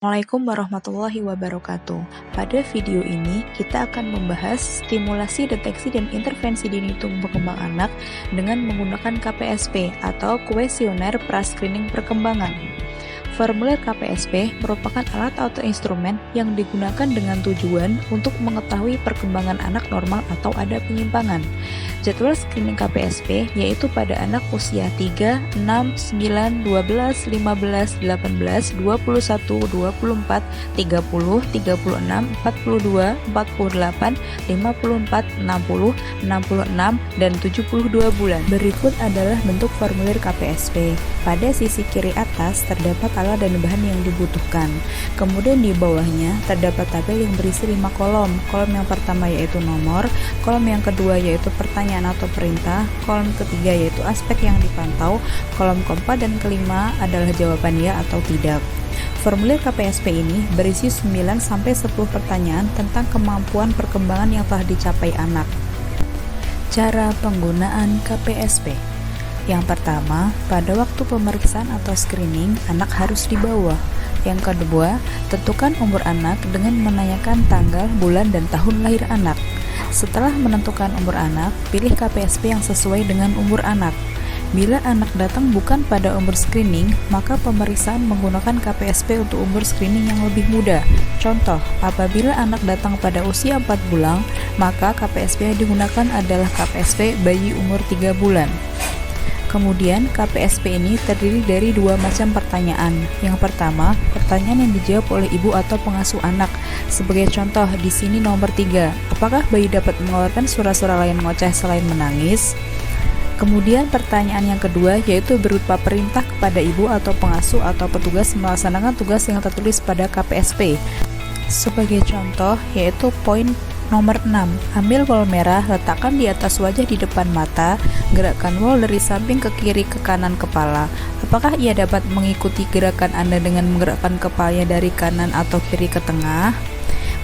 Assalamualaikum warahmatullahi wabarakatuh. Pada video ini, kita akan membahas stimulasi, deteksi, dan intervensi dini tumbuh kembang anak dengan menggunakan KPSP atau Kuesioner Pra-Screening Perkembangan. Formulir KPSP merupakan alat atau instrumen yang digunakan dengan tujuan untuk mengetahui perkembangan anak normal atau ada penyimpangan. Jadwal screening KPSP yaitu pada anak usia 3, 6, 9, 12, 15, 18, 21, 24, 30, 36, 42, 48, 54, 60, 66, dan 72 bulan. Berikut adalah bentuk formulir KPSP. Pada sisi kiri atas terdapat alat dan bahan yang dibutuhkan. Kemudian di bawahnya terdapat tabel yang berisi 5 kolom. Kolom yang pertama yaitu nomor, kolom yang kedua yaitu pertanyaan atau perintah, kolom ketiga yaitu aspek yang dipantau, kolom keempat dan kelima adalah jawaban ya atau tidak. Formulir KPSP ini berisi 9-10 pertanyaan tentang kemampuan perkembangan yang telah dicapai anak. Cara penggunaan KPSP. Yang pertama, pada waktu pemeriksaan atau screening, anak harus dibawa. Yang kedua, tentukan umur anak dengan menanyakan tanggal, bulan, dan tahun lahir anak. Setelah menentukan umur anak, pilih KPSP yang sesuai dengan umur anak. Bila anak datang bukan pada umur screening, maka pemeriksaan menggunakan KPSP untuk umur screening yang lebih muda. Contoh, apabila anak datang pada usia 4 bulan, maka KPSP yang digunakan adalah KPSP bayi umur 3 bulan. Kemudian, KPSP ini terdiri dari 2 macam pertanyaan. Yang pertama, pertanyaan yang dijawab oleh ibu atau pengasuh anak. Sebagai contoh, di sini nomor 3. Apakah bayi dapat mengeluarkan suara-suara lain ngoceh selain menangis? Kemudian pertanyaan yang kedua yaitu berupa perintah kepada ibu atau pengasuh atau petugas melaksanakan tugas yang tertulis pada KPSP. Sebagai contoh yaitu poin nomor 6, ambil wol merah, letakkan di atas wajah di depan mata, gerakkan wol dari samping ke kiri ke kanan kepala. Apakah ia dapat mengikuti gerakan Anda dengan menggerakkan kepalanya dari kanan atau kiri ke tengah?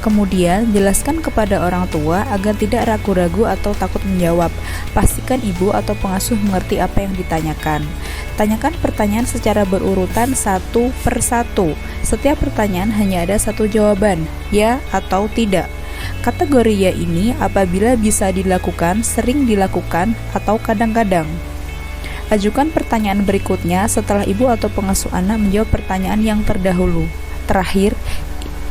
Kemudian, jelaskan kepada orang tua agar tidak ragu-ragu atau takut menjawab. Pastikan ibu atau pengasuh mengerti apa yang ditanyakan. Tanyakan pertanyaan secara berurutan satu per satu. Setiap pertanyaan hanya ada satu jawaban, ya atau tidak. Kategori ya ini apabila bisa dilakukan, sering dilakukan, atau kadang-kadang. Ajukan pertanyaan berikutnya setelah ibu atau pengasuh anak menjawab pertanyaan yang terdahulu. Terakhir,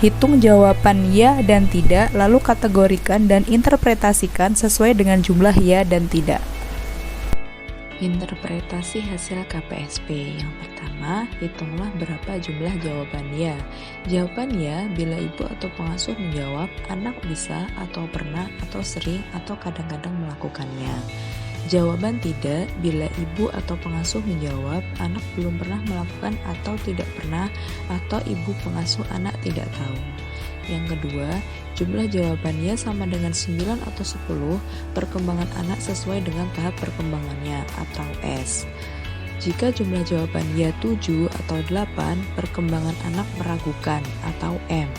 hitung jawaban ya dan tidak, lalu kategorikan dan interpretasikan sesuai dengan jumlah ya dan tidak. Interpretasi hasil KPSP. Yang pertama, hitunglah berapa jumlah jawaban ya. Jawaban ya bila ibu atau pengasuh menjawab, anak bisa atau pernah atau sering atau kadang-kadang melakukannya. Jawaban tidak bila ibu atau pengasuh menjawab, anak belum pernah melakukan atau tidak pernah atau ibu pengasuh anak tidak tahu. Yang kedua, jumlah jawaban ya sama dengan 9 atau 10, perkembangan anak sesuai dengan tahap perkembangannya atau S. Jika jumlah jawaban ya 7 atau 8, perkembangan anak meragukan atau M.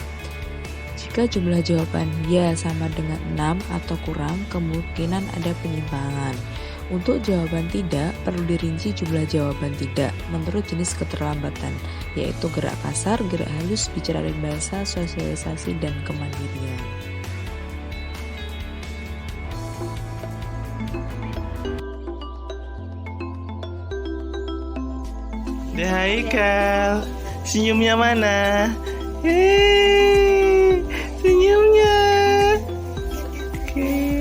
Jika jumlah jawaban ya sama dengan 6 atau kurang, kemungkinan ada penyimpangan. Untuk jawaban tidak, perlu dirinci jumlah jawaban tidak menurut jenis keterlambatan, yaitu gerak kasar, gerak halus, bicara dan bahasa, sosialisasi, dan kemandirian. Hai Kal, senyumnya mana? Hei, senyumnya. Oke.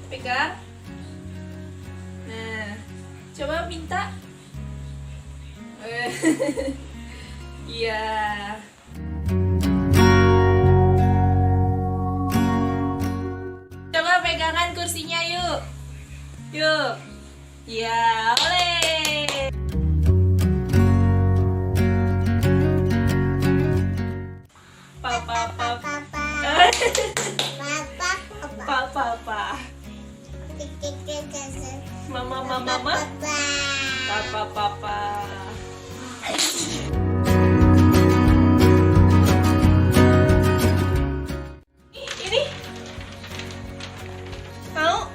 pegang. Nah, coba minta. Iya. Coba pegangan kursinya yuk. Yuk. Iya, oleh. Papa, papa. Papa, papa. Mama, mama, mama. Papa, papa. Ini mau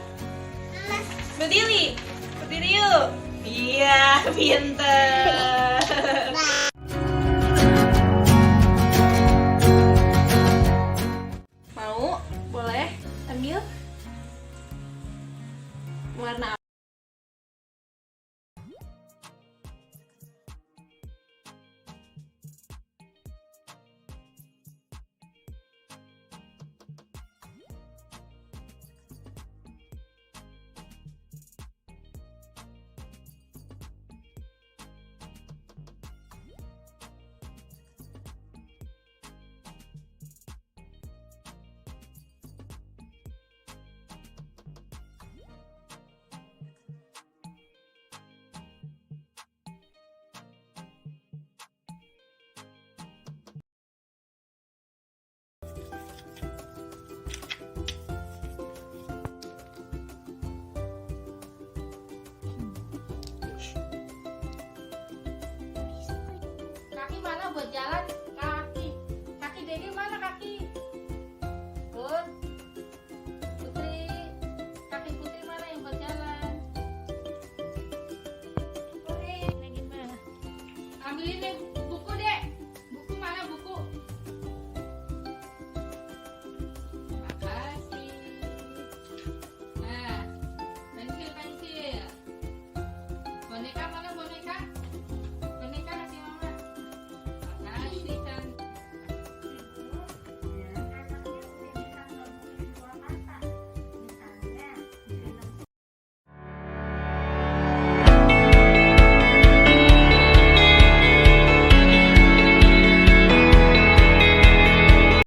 berdiri, berdiri yuk. Iya, pinter. Mau? Boleh ambil warna apa? Kaki mana buat jalan? Kaki. Kaki Dede mana kaki?